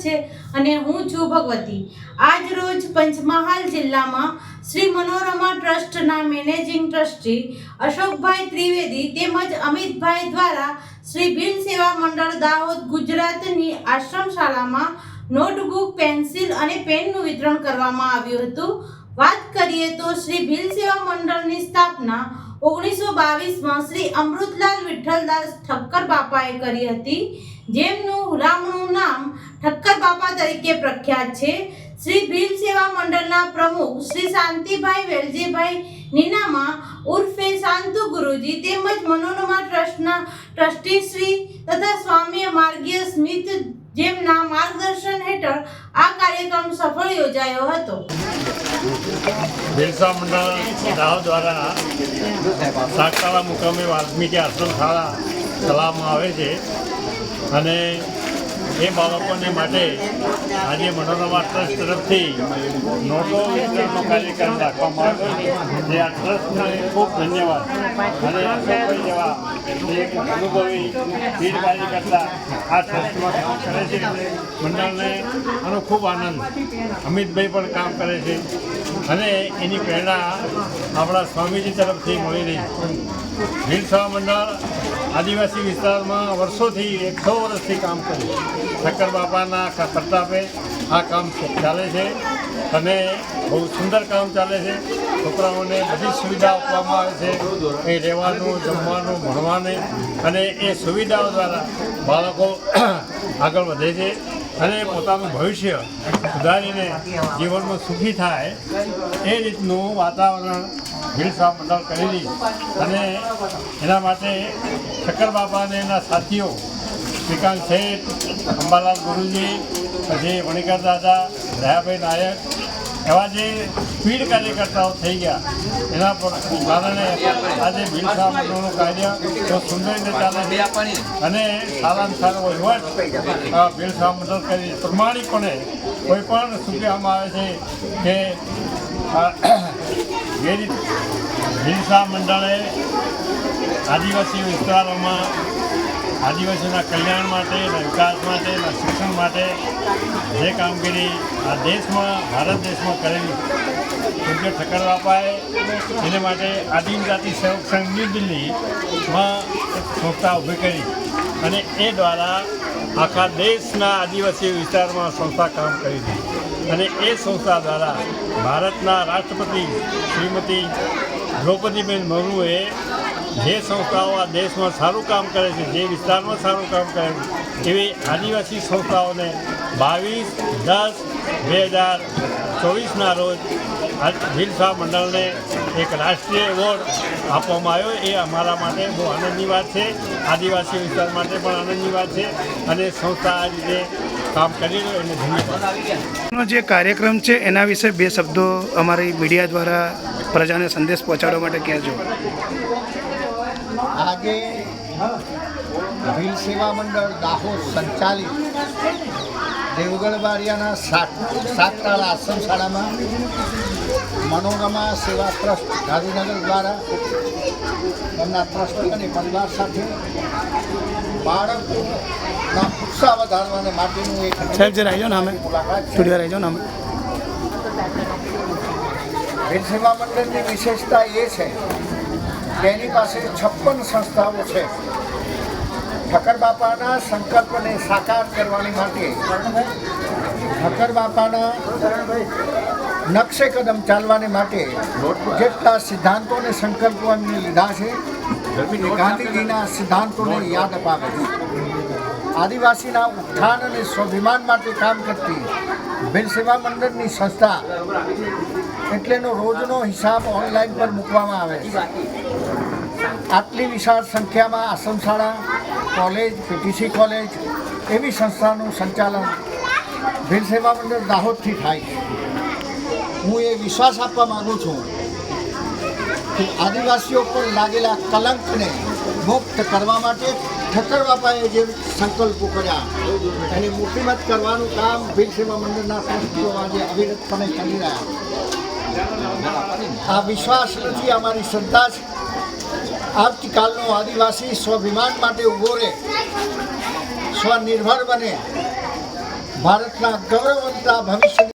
છે અને હું છું ભગવતી। આજ રોજ પંચમહાલ જિલ્લામાં શ્રી મનોરમા ટ્રસ્ટના મેનેજિંગ ટ્રસ્ટી અશોકભાઈ ત્રિવેદી તેમજ અમિતભાઈ દ્વારા શ્રી ભીલ સેવા મંડળ દાહોદ ગુજરાતની આશ્રમ શાળામાં નોટબુક, પેન્સિલ અને પેનનું વિતરણ કરવામાં આવ્યું હતું। વાત કરીએ તો શ્રી ભીલ સેવા મંડળની સ્થાપના 1922માં શ્રી અમૃતલાલ વિઠ્ઠલદાસ ઠક્કર બાપાએ કરી હતી, જેમનું હુલામણું નામ ઠક્કર બાપા તરીકે પ્રખ્યાત છે। શ્રી ભીલ સેવા મંડળના પ્રમુખ શ્રી શાંતિભાઈ વેલજીભાઈ નીનામા ઉર્ફે શાંતુ ગુરુજી તેમજ મનોરમા ટ્રસ્ટના ટ્રસ્ટી શ્રી તથા સ્વામી માર્ગીય સ્મિત જેમના માર્ગદર્શન હેઠળ આ કાર્યક્રમ સફળ યોજાયો હતો। ભીલ સેવા મંડળ દાહોદ દ્વારા સાગતાળા મુકામે વાલ્મીકી આશ્રમ શાળા ચલાવવામાં આવે છે અને એ બાળકોને માટે આજે મનોરમા ટ્રસ્ટ તરફથી નોટો વિતરણનો કાર્યક્રમ રાખવામાં આવ્યો છે। જે આ ટ્રસ્ટને ખૂબ ધન્યવાદ અને અશોકભાઈ જેવા એક અનુભવી વીર કાર્યકર્તા આ ટ્રસ્ટમાં કામ કરે છે એટલે મંડળને આનો ખૂબ આનંદ। અમિતભાઈ પણ કામ કરે છે અને એની પ્રેરણા આપણા સ્વામીજી તરફથી મળી રહી છે। ભીલ સેવા મંડળ આદિવાસી વિસ્તારમાં વર્ષોથી 100 વર્ષથી કામ કર્યું। ઠક્કર બાપાના પ્રતાપે આ કામ ચાલે છે અને બહુ સુંદર કામ ચાલે છે। છોકરાઓને બધી સુવિધા આપવામાં આવે છે, એ રહેવાનું, જમવાનું, ભણવાની, અને એ સુવિધાઓ દ્વારા બાળકો આગળ વધે છે અને પોતાનું ભવિષ્ય સુધારીને જીવનમાં સુખી થાય એ રીતનું વાતાવરણ ભીલ સેવા મંડળ કરેલી અને એના માટે ઠક્કર બાપા અને એના સાથીઓ શ્રીકાંત શેઠ, અંબાલાલ ગુરુજી, પછી વણિકર દાદા, દયાભાઈ નાયક એવા જે સ્પીડ કાર્યકર્તાઓ થઈ ગયા એના કારણે આજે ભીલ સેવા મંડળનું કાર્ય બહુ સુંદર રીતે ચાલે છે અને સારામાં સારો વહીવટ ભીલ સેવા મંડળ કરી પ્રમાણિકપણે કોઈ પણ શું કહેવામાં આવે છે કે જે રીતે ભીલ સેવા મંડળે આદિવાસી વિસ્તારોમાં આદિવાસીઓના કલ્યાણ માટે, વિકાસ માટે, શિક્ષણ માટે જે કામગીરી આ દેશમાં, ભારત દેશમાં કરેલી પૂજ્ય ઠક્કર બાપાએ એને માટે આદિમ જાતિ સેવક સંઘ ન્યૂ દિલ્હીમાં એક સંસ્થા ઊભી કરી અને એ દ્વારા આખા દેશના આદિવાસી વિસ્તારમાં સંસ્થા કામ કરી હતી અને એ સંસ્થા દ્વારા ભારતના રાષ્ટ્રપતિ શ્રીમતી દ્રૌપદીબેન મુર્મુએ જે સંસ્થાઓ આ દેશમાં સારું કામ કરે છે, જે વિસ્તારમાં સારું કામ કરે છે એવી આદિવાસી સંસ્થાઓને 22/10/2024ના રોજ ભીલ સેવા મંડળને એક રાષ્ટ્રીય એવોર્ડ આપવામાં આવ્યો। એ અમારા માટે બહુ આનંદની વાત છે, આદિવાસી વિસ્તાર માટે પણ આનંદની વાત છે અને સંસ્થા આ રીતે કામ કરી રહ્યો એને ધન્યવાદ। જે કાર્યક્રમ છે એના વિશે 2 શબ્દો અમારી મીડિયા દ્વારા પ્રજાને સંદેશ પહોંચાડવા માટે કહેજો। આજે ભીલ સેવા મંડળ દાહોદ સંચાલિત દેવગઢ બારિયાના સાગતાળા આશ્રમ શાળામાં મનોરમા સેવા ટ્રસ્ટ ગાંધીનગર દ્વારા એમના ટ્રસ્ટી અને પરિવાર સાથે બાળકોના ઉત્સાહ વધારવાને માટેનું એક સાહેબ જે રહેજો ને અમે સ્ટુડિયો રહેજો ને અમે ભીલ સેવા મંડળની વિશેષતા એ છે કે એની પાસે 56 સંસ્થાઓ છે। ઠક્કર બાપાના સંકલ્પને સાકાર કરવાની માટે ઠક્કર બાપાના નકશે કદમ ચાલવાને માટે જેટલા સિદ્ધાંતો અને સંકલ્પો એમને લીધા છે એ ગાંધીજીના સિદ્ધાંતોને યાદ અપાવે છે। આદિવાસીના ઉત્થાન અને સ્વાભિમાન માટે કામ કરતી ભીલ સેવા મંડળની સંસ્થા એટલેનો રોજનો હિસાબ ઓનલાઈન પર મૂકવામાં આવે છે। આટલી વિશાળ સંખ્યામાં આશ્રમ શાળા, કોલેજ, પીટીસી કોલેજ એવી સંસ્થાનું સંચાલન ભીલ સેવા મંડળ દાહોદથી થાય છે। હું એ વિશ્વાસ આપવા માગું છું કે આદિવાસીઓ પર લાગેલા કલંકને મુક્ત કરવા માટે ઠક્કર બાપાએ જે સંકલ્પો કર્યા એને મૂર્તિમત કરવાનું કામ ભીલ સેવા મંડળના ટ્રસ્ટીઓ આજે અવિરતપણે કરી રહ્યા। આ વિશ્વાસ નથી, અમારી શ્રદ્ધા છે। આવતીકાલનો આદિવાસી સ્વાભિમાન માટે ઊભો રહે, સ્વનિર્ભર બને, ભારતના ગૌરવવંતા ભવિષ્ય